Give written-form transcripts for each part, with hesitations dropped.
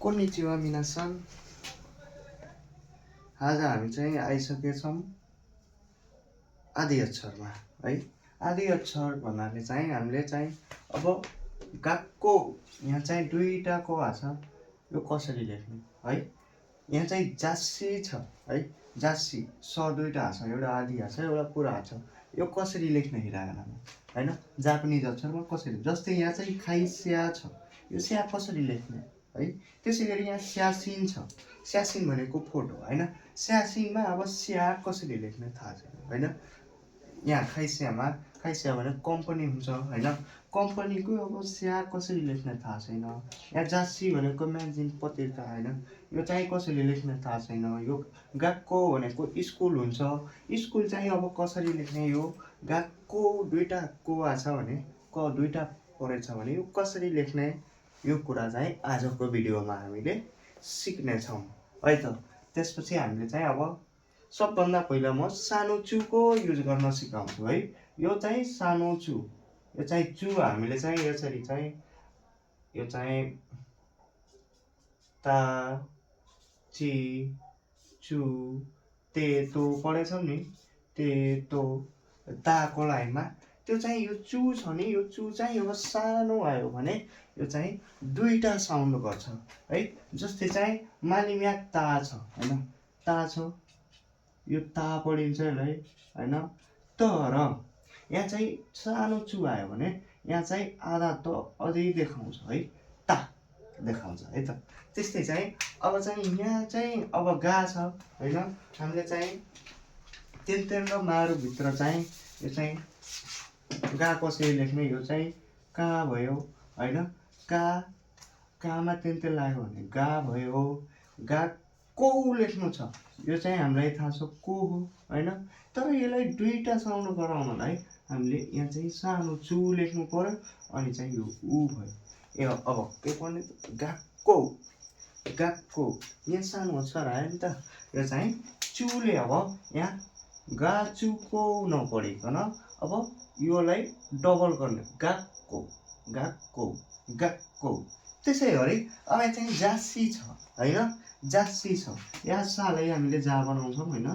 कोन्निचिवा मिनासन। आज हामी चाहिँ आइसकेछौँ आदि अक्षरमा है। आदि अक्षर भन्नाले चाहिँ हामीले चाहिँ अब गाको यहाँ चाहिँ दुईटा कोहा छ, यो कसरी लेख्ने है। यहाँ चाहिँ जास्सी छ है, जास्सी स दुईटा छ, एउटा आदि छ एउटा पुरा छ। यो कसरी लेख्ने हिरागानामा हैन, जापानिज अक्षरमा कसरी। जस्तै यहाँ चाहिँ खाइस्या छ, यो स्या कसरी लेख्ने है। त्यसै गरी यहाँ स्यासिन छ, स्यासिन भनेको फोटो हैन। स्यासिनमा अब स्या कसरी लेख्ने थाहा छैन हैन। यहाँ खाइस्यामा खाइस्या भनेको कम्पनी हुन्छ हैन, कम्पनीको अब स्या कसरी लेख्ने थाहा छैन। यहाँ जास्सी भनेको म्यागजिन पत्रिका हैन, यो चाहिँ कसरी लेख्ने थाहा छैन। यो गाक्को भनेको स्कुल हुन्छ, स्कुल चाहिँ अब कसरी लेख्ने। यो गाक्को दुईटा कोहा छ भने क दुईटा परेछ भने यो कसरी लेख्ने, यो कुरा चाहिँ आजको भिडियोमा हामीले सिक्नेछौँ है त। त्यसपछि हामीले चाहिँ अब सबभन्दा पहिला म सानो चुको युज गर्न सिकाउँछु है। यो चाहिँ सानो चु, यो चाहिँ चु हामीले चाहिँ यसरी चाहिँ यो चाहिँ ता ची चु ते तो पढेछौँ नि, ते तो ताको लाइनमा त्यो चाहिँ यो चु छ नि, यो चु चाहिँ अब सानो आयो भने यो चाहिँ दुईटा साउन्ड गर्छ है। जस्तै चाहिँ मालिम्याक ता छ हैन, ता छ, यो ता पढिन्छ यसलाई हैन। तर यहाँ चाहिँ सानो चु आयो भने यहाँ चाहिँ आधा त अझै देखाउँछ है, ता देखाउँछ है त। त्यस्तै चाहिँ अब चाहिँ यहाँ चाहिँ अब गा छ हैन, हामीले चाहिँ तेन्तेन र मारुभित्र चाहिँ यो चाहिँ गा कसरी लेख्ने, यो चाहिँ का भयो हैन। का कामा तेन्तेन लाग्यो भने गा भयो। गा को लेख्नु छ, यो चाहिँ हामीलाई थाहा छ को हो हैन। तर यसलाई दुईटा साउन्ड गराउनलाई हामीले यहाँ चाहिँ सानो चु लेख्नु पर्यो, अनि चाहिँ यो उ भयो। ए अब के पढ्ने, गाको गाको यहाँ सानो अक्षर आयो नि त, यो चाहिँ चुले अब यहाँ गाचुको नपढिकन अब योलाई डबल गर्ने, गाको गाको गाको। त्यसै गरी अब यहाँ चाहिँ जास्सी छ हैन, जास्सी छ। यहाँ सालाई हामीले जा बनाउँछौँ हैन,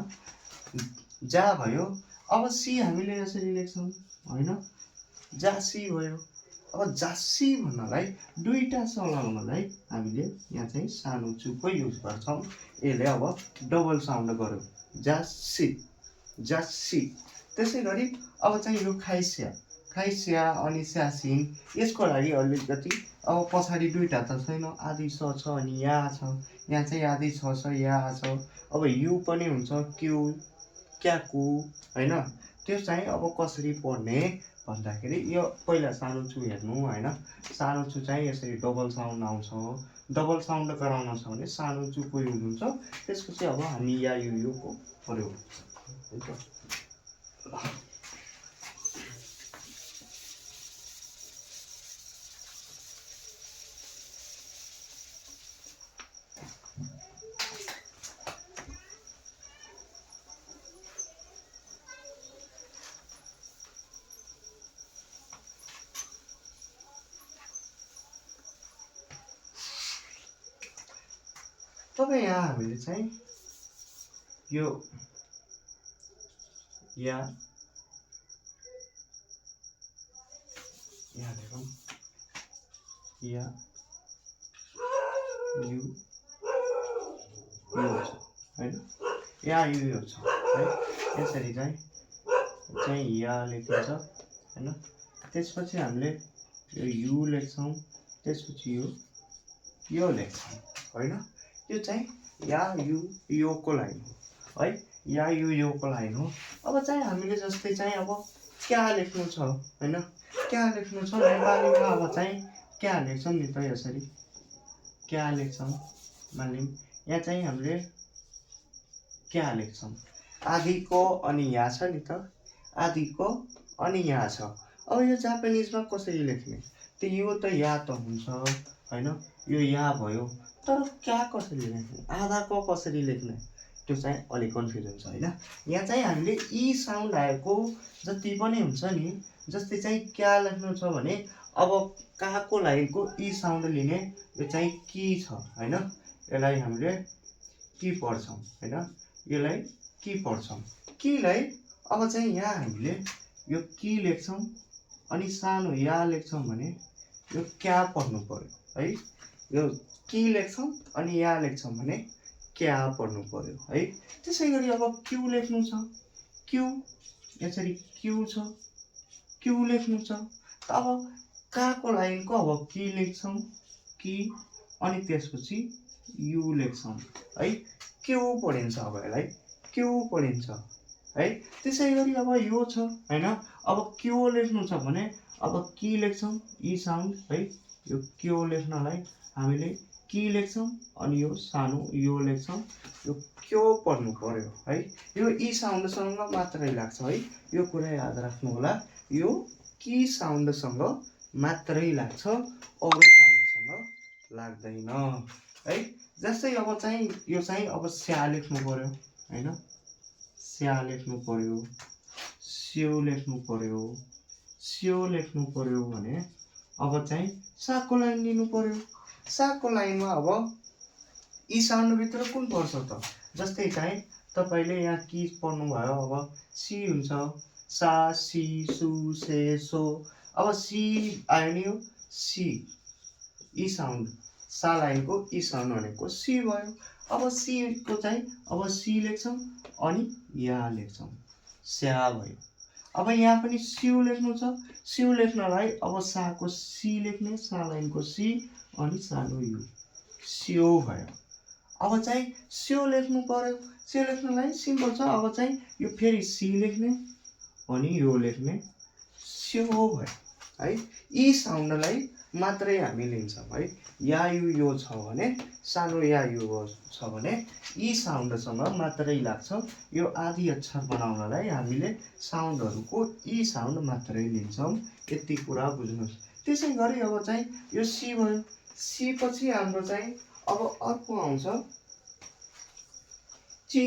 जा भयो। अब सी हामीले यसरी लेख्छौँ हैन, जासी भयो। अब जास्सी भन्नलाई दुईटा चलाउनलाई हामीले यहाँ चाहिँ सानो चुको युज गर्छौँ। यसले अब डबल साउन्ड गर्यो, जास्सी जास्सी। त्यसै गरी अब चाहिँ यो खाइस्या, खाइस्या अनि स्यासिन, यसको लागि अलिकति अब पछाडि दुईटा त छैन, आदि स छ अनि या छ। यहाँ चाहिँ आदि छ या छ। अब यु पनि हुन्छ, क्यु क्याकु हैन। त्यो चाहिँ अब कसरी पढ्ने भन्दाखेरि यो पहिला सानो चु हेर्नु हैन। सानो चु चाहिँ यसरी डबल साउन्ड आउँछ, डबल साउन्ड गराउन छ भने सानो चुको युज हुन्छ। त्यसपछि अब हामी या यु को प्रयोग हुन्छ। तब यहाँ हामीले चाहिँ यो या यहाँ देखौँ, या यु यो छ हैन, या यो छ है। यसरी चाहिँ या लेखिन्छ हैन। त्यसपछि हामीले यो यु लेख्छौँ, त्यसपछि यो लेख्छौँ हैन। यो चाहिँ या यु योको लाइन हो है, या यु योको लाइन हो। अब चाहिँ हामीले जस्तै चाहिँ अब क्या लेख्नु छ हैन, क्या लेख्नु छ नेपालीमा अब चाहिँ क्या लेख्छौँ नि त, यसरी क्या लेख्छौँ मानिलिउँ। यहाँ चाहिँ हामीले क्या लेख्छौँ, आदिको अनि या छ नि त, आदिको अनि या छ। अब यो जापानिजमा कसरी लेख्ने, त्यो यो त या त हुन्छ हैन, यो या भयो। तर क्या कसरी लेख्ने, आधाको कसरी लेख्ने, त्यो चाहिँ अलिक कन्फ्युजन छ हैन। यहाँ चाहिँ हामीले ई साउन्ड आएको जति पनि हुन्छ नि, जस्तै चाहिँ क्या लेख्नु छ भने अब काको लाइनको ई साउन्ड लिने यो चाहिँ की छ हैन, यसलाई हामीले की पढ्छौँ हैन, यसलाई की पढ्छौँ। कीलाई अब चाहिँ यहाँ हामीले यो की लेख्छौँ अनि सानो या लेख्छौँ भने यो क्या पढ्नु पर्यो है। यो की लेख्छौँ अनि या लेख्छौँ भने क्या पढ्नु पर्यो है। त्यसै गरी अब क्यू लेख्नु छ, क्यू यसरी क्यू छ, क्यू लेख्नु छ। त अब काको लाइनको अब की लेख्छौँ, की अनि त्यसपछि यु लेख्छौँ है, क्यू पढिन्छ। अब यसलाई क्यू पढिन्छ है। त्यसै गरी अब यो छ हैन, अब क्यू लेख्नु छ भने अब की लेख्छौँ ई साउन्ड है, यो क्यू लेख्नलाई हामीले की लेख्छौँ अनि यो सानो यो लेख्छौँ, यो क्यो पढ्नु पर्यो है। यो ई साउन्डसँग मात्रै लाग्छ है, यो कुरा याद राख्नु होला। यो की साउन्डसँग मात्रै लाग्छ, अरू साउन्डसँग लाग्दैन है। जस्तै अब चाहिँ यो चाहिँ अब स्या लेख्नु पर्यो हैन, स्या लेख्नु पर्यो, स्यो लेख्नु पर्यो, स्यो लेख्नु पर्यो भने अब चाहिँ साको लाइन लिनु पर्यो। साको लाइनमा अब यी साउन्डभित्र कुन पर्छ त? जस्तै चाहिँ तपाईँले यहाँ की पढ्नु भयो, अब सी हुन्छ, सा सी सु से सो। अब सी आयो नि, यो सी ई साउन्ड, सा लाइनको ई साउन्ड भनेको सी भयो। अब सी को चाहिँ अब सी लेख्छौँ अनि या लेख्छौँ, स्या भयो। अब यहाँ पनि स्यु लेख्नु छ, स्यु लेख्नलाई अब साको सी लेख्ने, सा लाइनको सी अनि सानो यु, स्यो भयो। अब चाहिँ स्यो लेख्नु पर्यो, स्यो लेख्नलाई सिम्पल छ। अब चाहिँ यो फेरि सी लेख्ने अनि यो लेख्ने, स्यो भयो है। यी साउन्डलाई मात्रै हामी लिन्छौँ है। या यु यो छ भने, सानो या यु छ भने यी साउन्डसँग मात्रै लाग्छ। यो आदि अक्षर बनाउनलाई हामीले साउन्डहरूको यी साउन्ड मात्रै लिन्छौँ, यति कुरा बुझ्नुहोस्। त्यसै गरी अब चाहिँ यो सी भयो, सी पछि हाम्रो चाहिँ अब अर्को आउँछ ची।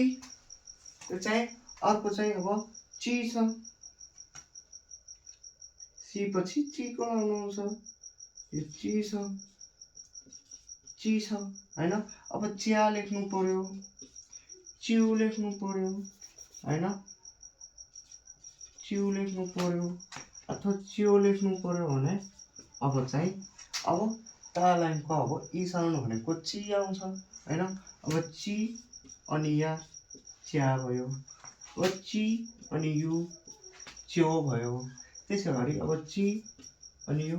यो चाहिँ अर्को चाहिँ अब ची छ, सी पछि चीको लाउनु आउँछ, यो ची छ, ची छ हैन। अब च्या लेख्नु पर्यो, च्यु लेख्नु पर्यो हैन, च्यु लेख्नु पर्यो अथवा च्यो लेख्नु पर्यो भने अब चाहिँ अब ता लाइनको अब ई साउन्ड भनेको ची आउँछ हैन। अब ची अनि या च्या भयो, अब ची अनि यु च्यो भयो। त्यसै गरी अब ची अनि यो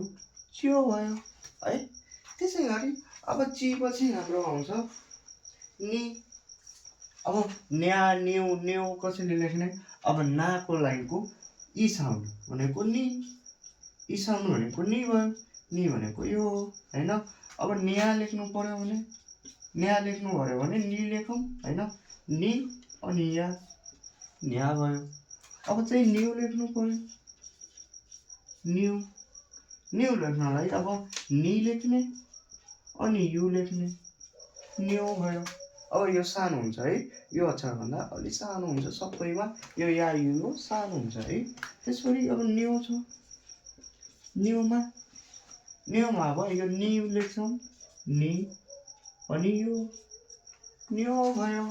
च्यो भयो है। त्यसै गरी अब ची पछि हाम्रो आउँछ नि। अब न्या न्यु न्यु कसरी लेख्ने? अब नाको लाइनको ई साउन्ड भनेको नि, ई साउन्ड भनेको नि भयो, नि भनेको यो हैन। अब न्या लेख्नु पर्यो भने, न्या लेख्नु पर्यो भने नि लेखौँ हैन, नि अनि या न्या भयो। अब चाहिँ न्यु लेख्नु पर्यो, न्यु, न्यु लेख्नलाई अब नि लेख्ने अनि यु लेख्ने, न्यु भयो। अब यो सानो हुन्छ है, यो अक्षरभन्दा अलि सानो हुन्छ सबैमा, यो या यु सानो हुन्छ है। त्यसरी अब न्यु छ, न्युमा, न्युमा अब यो नि लेख्छौँ, नि अनि यो न्यु भयो।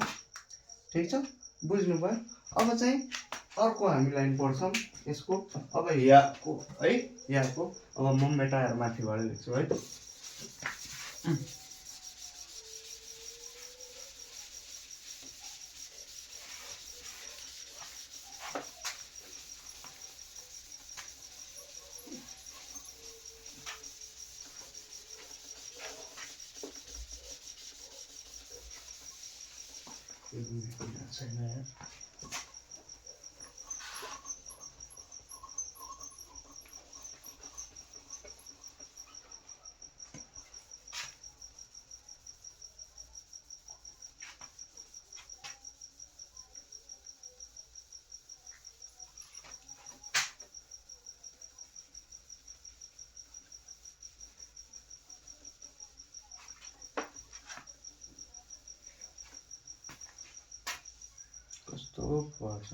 ठिक छ, बुझ्नुभयो। अब चाहिँ अर्को हामी लाइन पढ्छौँ यसको। अब याको है, याको अब म मेटाएर माथिबाट लेख्छु है। छैन यार, कस्तो पर्छ।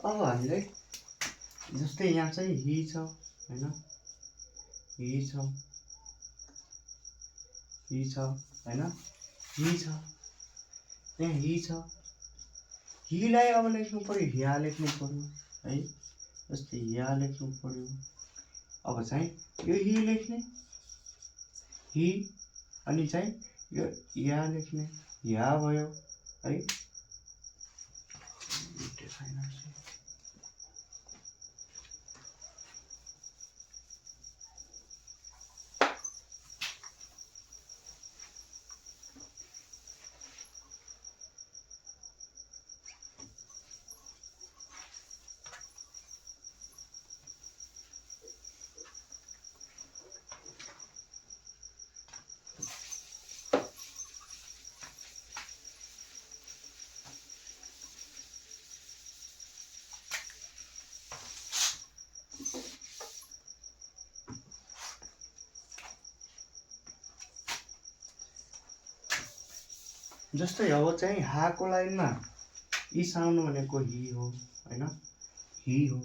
अब हामीलाई जस्तै यहाँ चाहिँ हि छ हैन, हि छ हैन, हि छ, यहाँ हि छ, हिलाई अब लेख्नु पर्यो, हिया लेख्नु पर्यो है, जस्तै हिया लेख्नु पर्यो। अब चाहिँ यो हि लेख्ने, हि, अनि चाहिँ यो या लेख्ने, या भयो है। जस्तै अब चाहिँ हाको लाइनमा इ साउन्ड भनेको हि हो हैन, हि हो,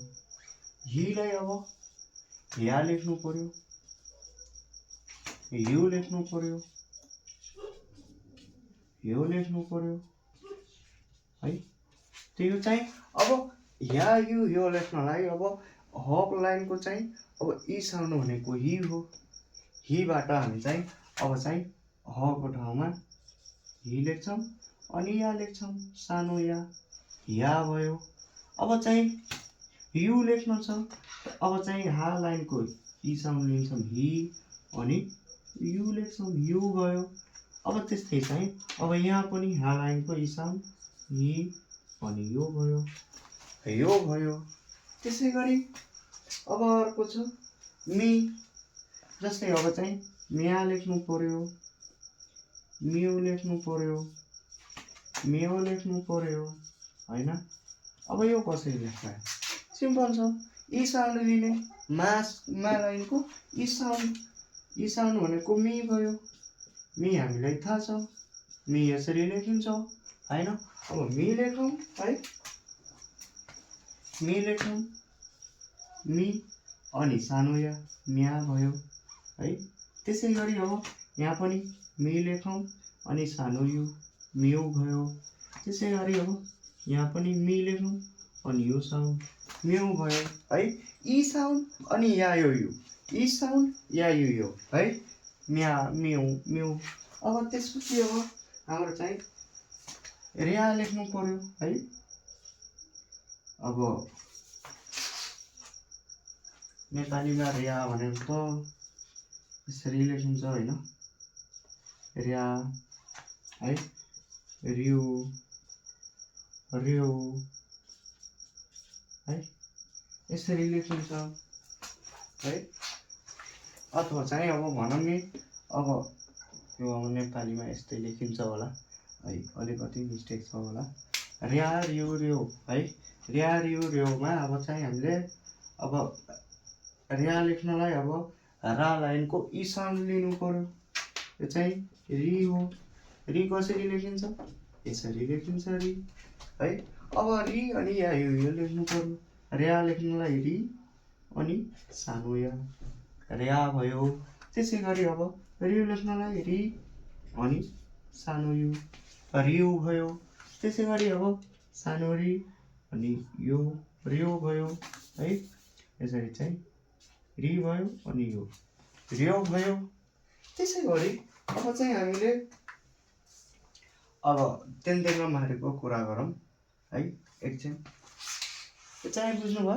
हिलाई अब या लेख्नु पर्यो, यु लेख्नु पर्यो, यो लेख्नु पर्यो है। त्यो चाहिँ अब या यु यो लेख्नलाई अब हको लाइनको चाहिँ अब इ साउन्ड भनेको हि हो, हिबाट हामी चाहिँ अब चाहिँ हको ठाउँमा हि लेख्छौँ अनि या लेख्छौँ, सानो या भयो। अब चाहिँ यु लेख्नु छ, अब चाहिँ हा लाइनको इ साउन्ड लिन्छौँ हि अनि यु लेख्छौँ, यु भयो। अब त्यस्तै चाहिँ अब यहाँ पनि हा लाइनको इ साउन्ड हि अनि यो भयो, यो भयो। त्यसै गरी अब अर्को छ मी, जस्तै अब चाहिँ म्या लेख्नु पर्यो, म्यु लेख्नु पर्यो, मेयो लेख्नु पर्यो हैन। अब यो कसरी लेख्ने, सिम्पल छ, इ साउन्ड लिने, मा लाइनको इ साउन्ड भनेको मी भयो, मी हामीलाई थाहा छ, मी यसरी लेखिन्छ हैन। अब मी लेखौँ है, मी लेखौँ, मी अनि सानो या म्या भयो है। त्यसै गरी अब यहाँ पनि मी लेखौँ अनि सानो यु म्यु भयो। त्यसै गरी अब यहाँ पनि मी लेखौँ अनि यो साउन्ड म्यु भयो है। इ साउन्ड अनि या यो you, e sound yeah you यो है, म्या म्यु म्यु। अब त्यसपछि अब हाम्रो चाहिँ रिया लेख्नु पर्यो है। अब नेपालीमा रिया भनेको त यसरी लेखिन्छ हैन, रिया है, रिउ रिउ है, यसरी लेखिन्छ है। अथवा चाहिँ अब भनौँ नि, अब यो नेपालीमा यस्तै लेखिन्छ होला है, अलिकति मिस्टेक छ होला, रिया रिउ रिउ है। रिया रिउ रिउमा अब चाहिँ हामीले अब रिया लेख्नलाई अब रा लाइनको इ साउन्ड लिनु पर्यो, यो चाहिँ रि हो। रि कसरी लेखिन्छ, यसरी लेखिन्छ रि है। अब रि अनि या यो लेख्नु पर्यो, रिया लेख्नलाई रि अनि सानो या रिया भयो। त्यसै गरी अब रिउ लेख्नलाई रि अनि सानो यु रिउ भयो। त्यसै गरी अब सानो रि अनि यो रिउ भयो है। यसरी चाहिँ रि भयो अनि यो रिउ भयो। त्यसै गरी अब चाहिँ हामीले अब तेन्तेङ्गमहरूको कुरा गरौँ है एकछिन। यो चाहिँ बुझ्नुभयो,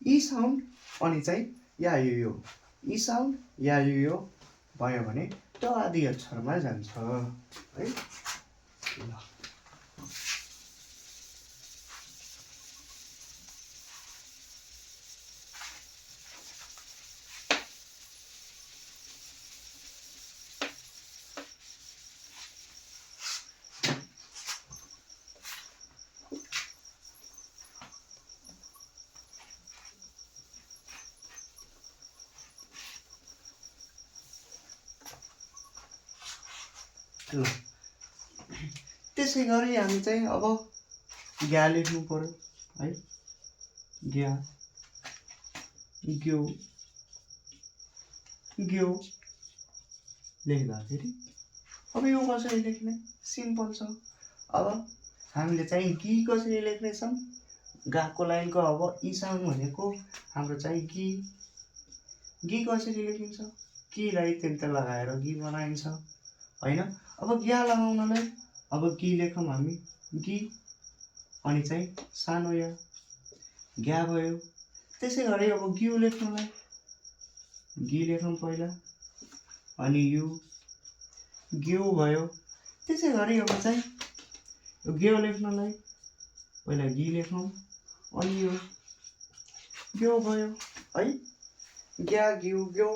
इ साउन्ड अनि चाहिँ या यो इ साउन्ड या यो भयो भने त्यो आदि अक्षरमा जान्छ है। ल ल त्यसै गरी हामी चाहिँ अब या लेख्नु पर्यो है। ग्या ग्यो ग्यो लेख्दा फेरि अब यो कसरी लेख्ने सिम्पल छ। अब हामीले चाहिँ गी कसरी लेख्नेछौँ गाको लाइनको अब ई साउन्ड भनेको हाम्रो चाहिँ गी कसरी लेखिन्छ कीलाई तिनता लगाएर गी बनाइन्छ हैन। अब ग्या लगाउनलाई अब गी लेखौँ हामी गी अनि चाहिँ सानो या ग्या भयो। त्यसै गरी अब ग्यु लेख्नलाई गी लेखौँ पहिला अनि यु ग्यु भयो। त्यसै गरी अब चाहिँ यो ग्यो लेख्नलाई पहिला गी लेखौँ अनि यो ग्यो भयो है ग्या ग्यु ग्यो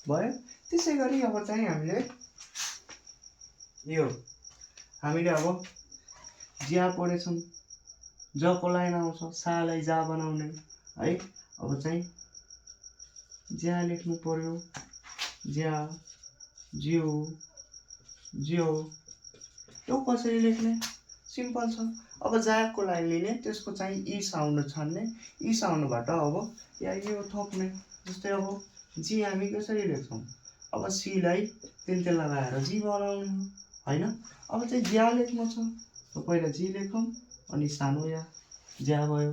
भयो। त्यसै गरी अब चाहिँ हामीले अब ज्या पढेछौँ जको लाइन आउँछ सालाई जा बनाउने है। अब चाहिँ ज्या लेख्नु पर्यो ज्या ज्यू ज्यो यो कसरी लेख्ने सिम्पल छ। अब जाको लाइन लिने त्यसको चाहिँ ई साउन्ड छान्ने ई साउन्डबाट अब या यो थप्ने जस्तै अब जी हामी कसरी लेख्छौँ अब सीलाई तिनते लगाएर जी बनाउने हो हैन। अब चाहिँ ज्या लेख्नु छ पहिला जी लेखौँ अनि सानो या ज्या भयो।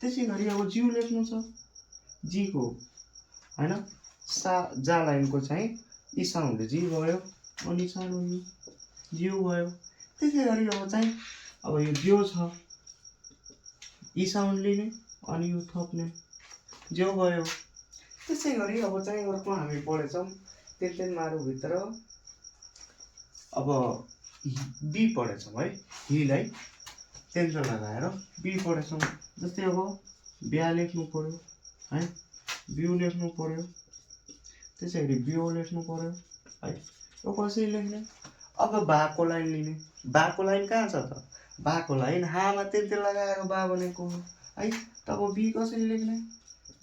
त्यसै गरी अब ज्यू लेख्नु छ जी को हैन जा लाइनको चाहिँ ई साउन्ड जी भयो अनि सानो यु ज्यू भयो। त्यसै गरी अब चाहिँ अब यो ज्यो छ ई साउन्ड लिने अनि यो थप्ने ज्यो भयो। त्यसै गरी अब चाहिँ अर्को हामी पढेछौँ तेन मारुभित्र अब बी पढेछौँ है हिलाई तेन्त्र लगाएर बी पढेछौँ। जस्तै अब ब्या लेख्नु पर्यो है बिउ लेख्नु पर्यो त्यसै गरी बिउ लेख्नु पर्यो है। यो कसरी लेख्ने अब बाको लाइन लिने बाको लाइन कहाँ छ त बाको लाइन हामा तेन्ते लगाएर बा बनेको हो है। तब बी कसरी लेख्ने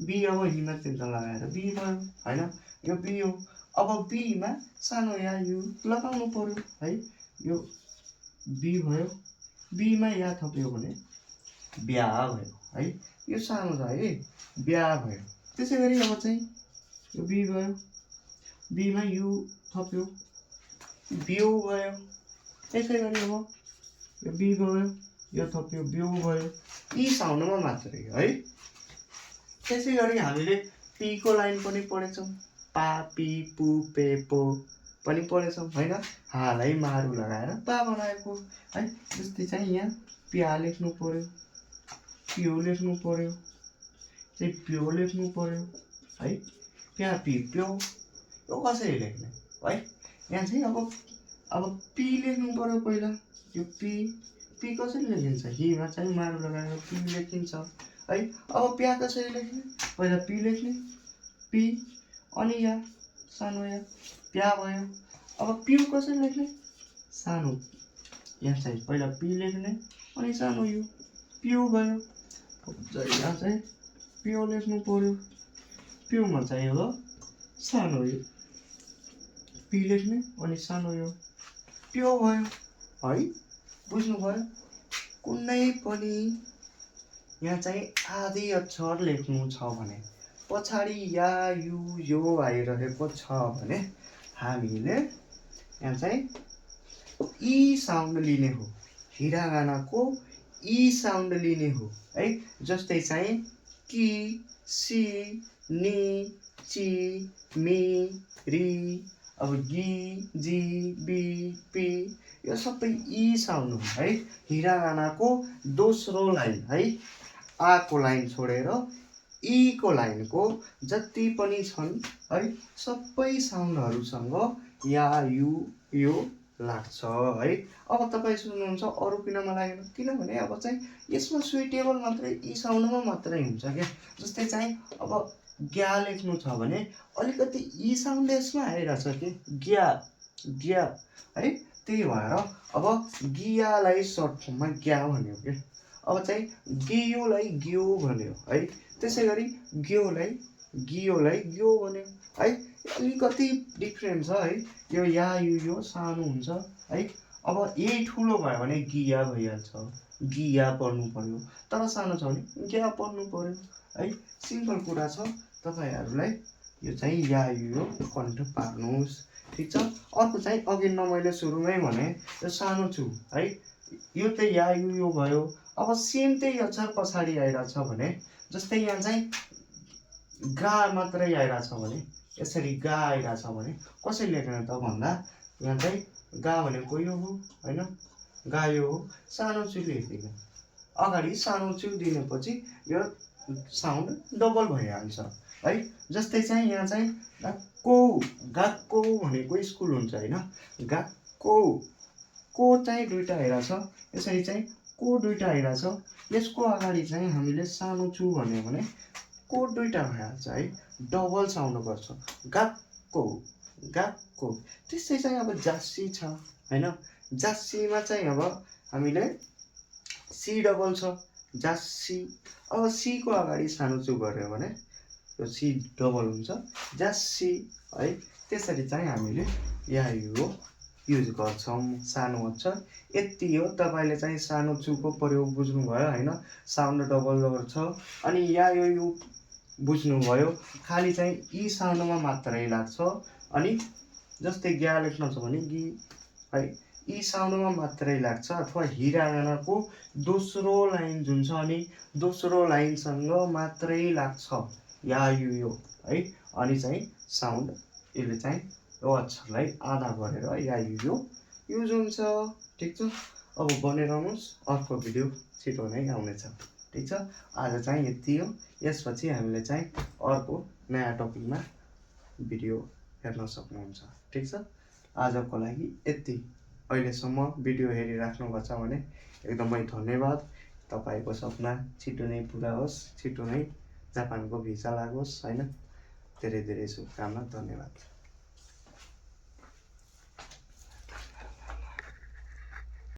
बी अब हिमा तेन्ते लगाएर बी भयो हैन यो बी हो। अब बीमा सानो या यु लगाउनु पर्यो है यो बी भयो बीमा या थप्यो भने ब्या भयो है यो सानो छ है ब्या भयो। त्यसै गरी अब चाहिँ यो बी भयो बीमा यु थप्यो बिउ भयो। त्यसै गरी अब यो बी भयो यो थप्यो बिउ भयो यी साउन्डमा मात्रै है। त्यसै गरी हामीले पी को लाइन पनि पढेछौँ पा पी पु पे पो पनि पढेछौँ हैन हालाई मारु लगाएर पा बनाएको है। जस्तै चाहिँ यहाँ प्या लेख्नु पर्यो पिउ लेख्नु पर्यो चाहिँ प्यो लेख्नु पर्यो है प्या पी प्यो यो कसरी लेख्ने है। यहाँ चाहिँ अब पी लेख्नु पर्यो पहिला यो पी कसरी लेखिन्छ हिमा चाहिँ मारु लगाएर पी लेखिन्छ है। अब प्या कसरी लेख्ने पहिला पी लेख्ने पी अनि या सानो या प्या भयो। अब पिउ कसरी लेख्ने सानो यहाँ चाहिँ पहिला पी लेख्ने अनि सानो यु पिउ भयो। यहाँ चाहिँ पिउ लेख्नु पर्यो पिउमा चाहिँ हो सानो यो पी लेख्ने अनि सानो यो पिउ भयो है। बुझ्नु भयो कुनै पनि यहाँ चाहिँ आदि अक्षर लेख्नु छ भने पछाडि या यु यो आइरहेको छ भने हामीले यहाँ चाहिँ ई साउन्ड लिने हो हिरागानाको ई साउन्ड लिने हो है। जस्तै चाहिँ कि सी नि ची मी री अब गी जी बी पी यो सबै ई साउन्ड हो है। हिरागानाको दोस्रो लाइन है आको लाइन छोडेर ई को लाइनको जति पनि छन् है सबै साउन्डहरूसँग या यु यो लाग्छ है। अब तपाईँ सुन्नुहुन्छ अरू किनमा लागेन किनभने अब चाहिँ यसमा सुइटेबल मात्रै ई साउन्डमा मात्रै हुन्छ क्या। जस्तै चाहिँ अब ग्या लेख्नु छ भने अलिकति ई साउन्ड यसमा आइरहेछ कि ग्या ग्या है त्यही भएर अब गियालाई सर्ट फर्ममा ग्या भन्यो क्या। अब चाहिँ गियोलाई ग्यो भन्यो है। त्यसै गरी गियोलाई ग्यो भन्यो है। अलिकति डिफ्रेन्ट छ है यो या यो सानो हुन्छ है। अब यही ठुलो भयो भने गिया भइहाल्छ, गिया पढ्नु पर्यो। तर सानो छ भने ग्या पढ्नु पर्यो है। सिम्पल कुरा छ, तपाईँहरूलाई यो चाहिँ या यो कन्ठ पार्नुहोस्, ठिक छ। अर्को चाहिँ अघि न मैले सुरुमै भने यो सानो छु है, यो त या यो भयो। अब सेम त्यही अक्षर पछाडि आइरहेछ भने, जस्तै यहाँ चाहिँ गा मात्रै आइरहेछ भने, यसरी गा आइरहेछ भने कसरी लेख्ने त भन्दा, यहाँ चाहिँ गा भनेको यो हो होइन, गा यो हो, सानो छु लेखिदिने, अगाडि सानो छु दिनेपछि यो साउन्ड डबल भइहाल्छ है। जस्तै चाहिँ यहाँ चाहिँ गाको, गाको भनेको स्कुल हुन्छ होइन, गाको, को चाहिँ दुईवटा आइरहेछ, यसरी चाहिँ को दुईवटा आइरहेछ, यसको अगाडि चाहिँ हामीले सानो छु भन्यो भने को दुईवटा भइहाल्छ है, डबल साउन्ड गर्छ, गाको, गाको। त्यस्तै चाहिँ अब जास्सी छ होइन, जास्सीमा चाहिँ अब हामीले सी डबल छ, जास्सी। अब सीको अगाडि सानो छु गऱ्यो भने यो सी डबल हुन्छ, जास्सी है। त्यसरी चाहिँ हामीले या यो युज गर्छौँ सानो अक्षर। यति हो, तपाईँले चाहिँ सानो चुको प्रयोग बुझ्नुभयो होइन, साउन्ड डबल गर्छ। अनि या यो बुझ्नुभयो, खालि चाहिँ यी साउन्डमा मात्रै लाग्छ। अनि जस्तै ग्या लेख्न छ भने गी है, यी साउन्डमा मात्रै लाग्छ। अथवा हिरागानाको दोस्रो लाइन जुन छ नि, दोस्रो लाइनसँग मात्रै लाग्छ या यो है। अनि चाहिँ साउन्ड यसले चाहिँ यो अक्षरलाई आधा गरेर या यो युज हुन्छ, ठिक छ। अब बनेर आउनुहोस्, अर्को भिडियो छिटो नै आउनेछ, ठिक छ। आज चाहिँ यति हो, यसपछि हामीले चाहिँ अर्को नयाँ टपिकमा भिडियो हेर्न सक्नुहुन्छ, ठिक छ। आजको लागि यति। अहिलेसम्म भिडियो हेरिराख्नु भएको छ भने एकदमै धन्यवाद। तपाईँको सपना छिटो नै पुरा होस्, छिटो नै जापानको भिसा लागोस् होइन। धेरै धेरै शुभकामना, धन्यवाद।